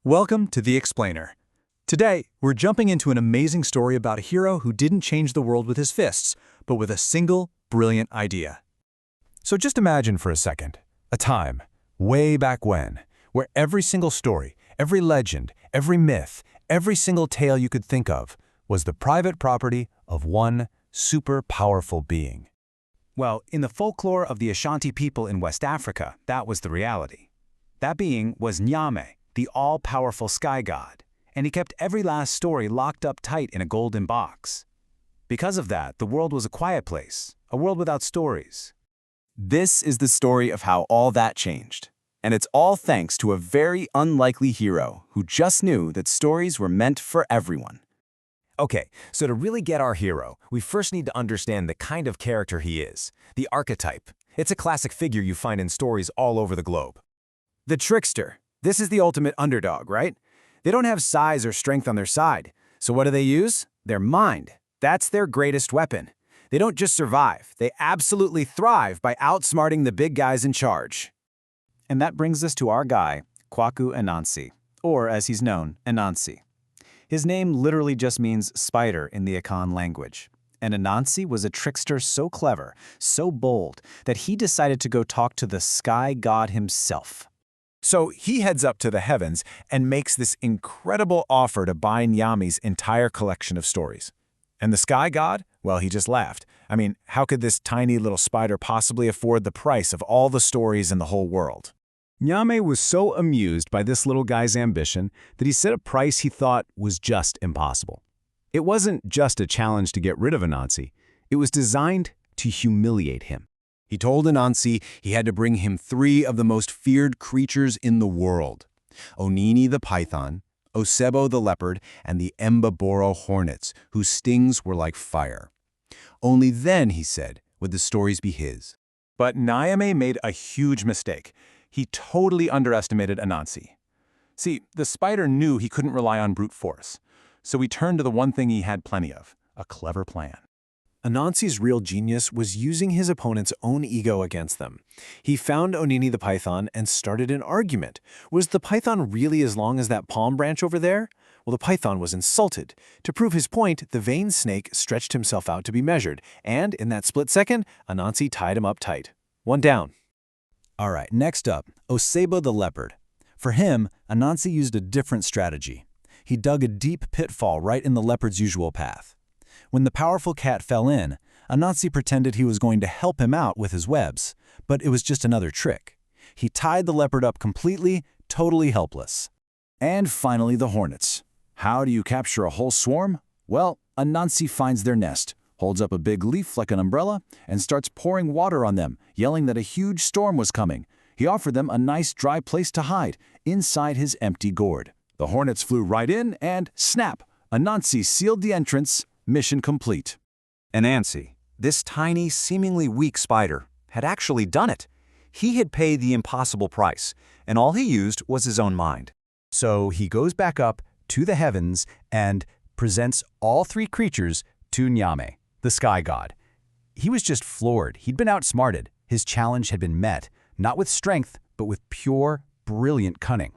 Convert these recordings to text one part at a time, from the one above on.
Welcome to The Explainer. Today, we're jumping into an amazing story about a hero who didn't change the world with his fists, but with a single, brilliant idea. So just imagine for a second, a time, way back when, where every single story, every legend, every myth, every single tale you could think of was the private property of one super powerful being. Well, in the folklore of the Ashanti people in West Africa, that was the reality. That being was Nyame, the all-powerful sky god, and he kept every last story locked up tight in a golden box. Because of that, the world was a quiet place, a world without stories. This is the story of how all that changed. And it's all thanks to a very unlikely hero who just knew that stories were meant for everyone. Okay, so to really get our hero, we first need to understand the kind of character he is, the archetype. It's a classic figure you find in stories all over the globe. The trickster. This is the ultimate underdog, right? They don't have size or strength on their side. So what do they use? Their mind. That's their greatest weapon. They don't just survive, they absolutely thrive by outsmarting the big guys in charge. And that brings us to our guy, Kwaku Anansi, or as he's known, Anansi. His name literally just means spider in the Akan language. And Anansi was a trickster so clever, so bold, that he decided to go talk to the sky god himself. So he heads up to the heavens and makes this incredible offer to buy Nyame's entire collection of stories. And the sky god? Well, he just laughed. I mean, how could this tiny little spider possibly afford the price of all the stories in the whole world? Nyame was so amused by this little guy's ambition that he set a price he thought was just impossible. It wasn't just a challenge to get rid of Anansi. It was designed to humiliate him. He told Anansi he had to bring him 3 of the most feared creatures in the world: Onini the python, Osebo the leopard, and the Mbaboro hornets, whose stings were like fire. Only then, he said, would the stories be his. But Nyame made a huge mistake. He totally underestimated Anansi. See, the spider knew he couldn't rely on brute force, so he turned to the one thing he had plenty of, a clever plan. Anansi's real genius was using his opponent's own ego against them. He found Onini the python and started an argument. Was the python really as long as that palm branch over there? Well, the python was insulted. To prove his point, the vain snake stretched himself out to be measured, and in that split second, Anansi tied him up tight. 1 down. All right, next up, Osebo the leopard. For him, Anansi used a different strategy. He dug a deep pitfall right in the leopard's usual path. When the powerful cat fell in, Anansi pretended he was going to help him out with his webs, but it was just another trick. He tied the leopard up completely, totally helpless. And finally, the hornets. How do you capture a whole swarm? Well, Anansi finds their nest, holds up a big leaf like an umbrella, and starts pouring water on them, yelling that a huge storm was coming. He offered them a nice dry place to hide, inside his empty gourd. The hornets flew right in, and snap! Anansi sealed the entrance. Mission complete. Anansi, this tiny, seemingly weak spider, had actually done it. He had paid the impossible price, and all he used was his own mind. So he goes back up to the heavens and presents all 3 creatures to Nyame, the sky god. He was just floored. He'd been outsmarted. His challenge had been met, not with strength, but with pure, brilliant cunning.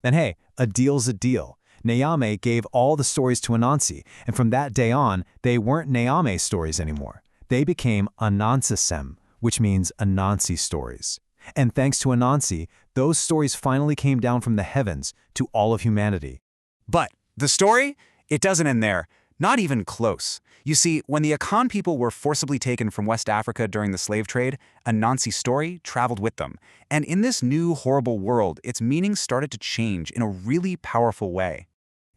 And hey, a deal's a deal. Nyame gave all the stories to Anansi, and from that day on, they weren't Nyame's stories anymore. They became Anansisem, which means Anansi stories. And thanks to Anansi, those stories finally came down from the heavens to all of humanity. But the story? It doesn't end there. Not even close. You see, when the Akan people were forcibly taken from West Africa during the slave trade, Anansi's story traveled with them. And in this new, horrible world, its meaning started to change in a really powerful way.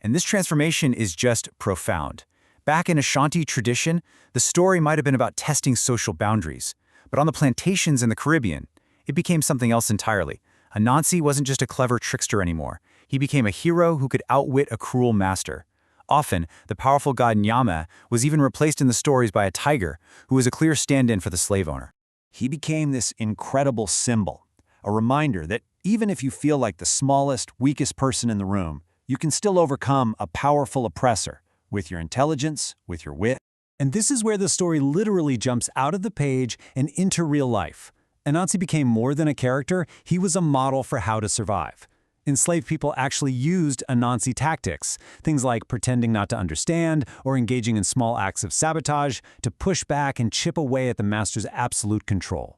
And this transformation is just profound. Back in Ashanti tradition, the story might have been about testing social boundaries. But on the plantations in the Caribbean, it became something else entirely. Anansi wasn't just a clever trickster anymore. He became a hero who could outwit a cruel master. Often, the powerful god Nyame was even replaced in the stories by a tiger, who was a clear stand-in for the slave owner. He became this incredible symbol, a reminder that even if you feel like the smallest, weakest person in the room, you can still overcome a powerful oppressor with your intelligence, with your wit. And this is where the story literally jumps out of the page and into real life. Anansi became more than a character, he was a model for how to survive. Enslaved people actually used Anansi tactics, things like pretending not to understand or engaging in small acts of sabotage to push back and chip away at the master's absolute control.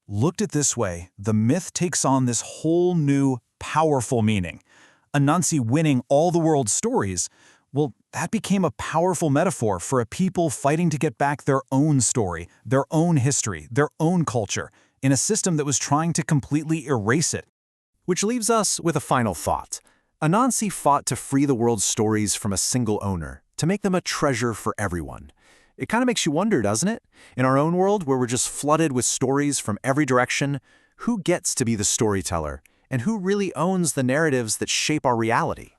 Looked at this way, the myth takes on this whole new, powerful meaning. Anansi winning all the world's stories, well, that became a powerful metaphor for a people fighting to get back their own story, their own history, their own culture, in a system that was trying to completely erase it. Which leaves us with a final thought. Anansi fought to free the world's stories from a single owner, to make them a treasure for everyone. It kind of makes you wonder, doesn't it? In our own world, where we're just flooded with stories from every direction, who gets to be the storyteller, and who really owns the narratives that shape our reality?